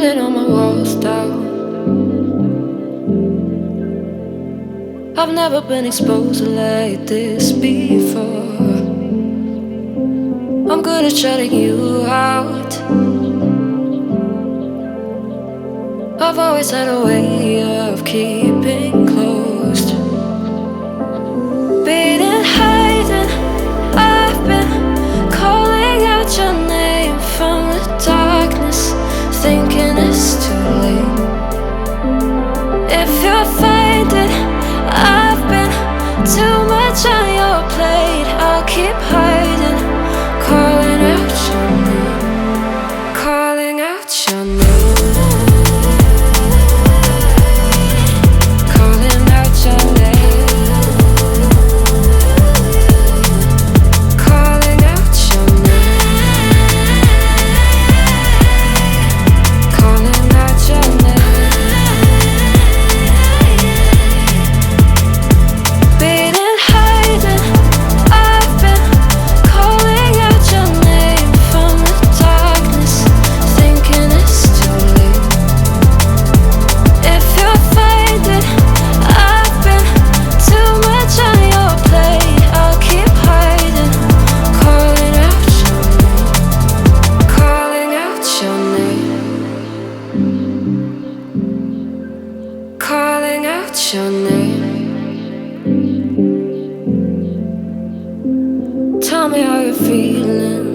pulling all my walls down. I've never been exposed like this before. I'm good at shutting you out. I've always had a way of keeping closed. Beating, hiding, I've been calling out your name from the darkness, thinking it's too late. If you're finding I've been too much on your plate, I'll keep hiding, calling out your name, calling out your name. Calling out your name. Tell me how you're feeling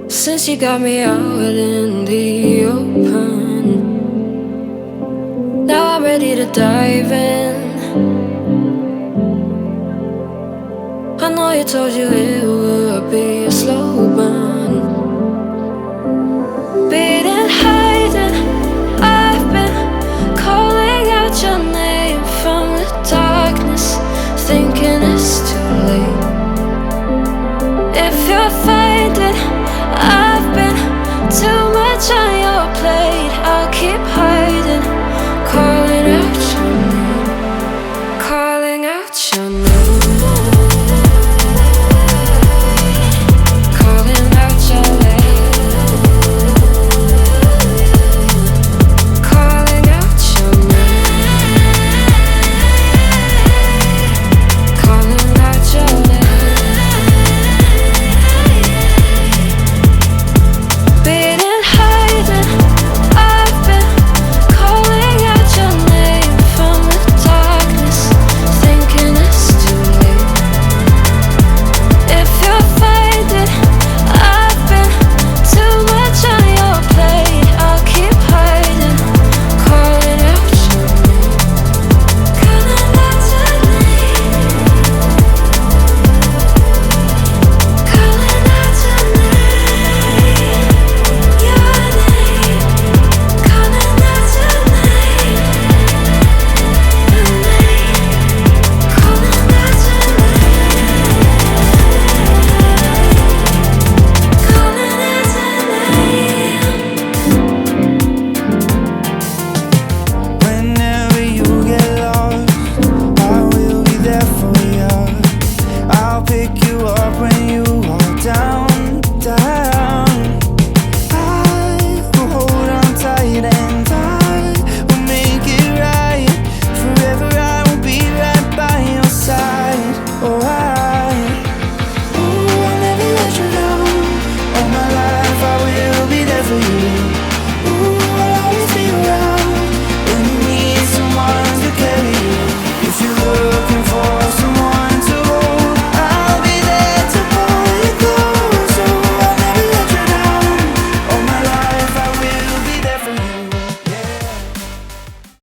since you got me out in the open. Now I'm ready to dive in. I know you told you it would be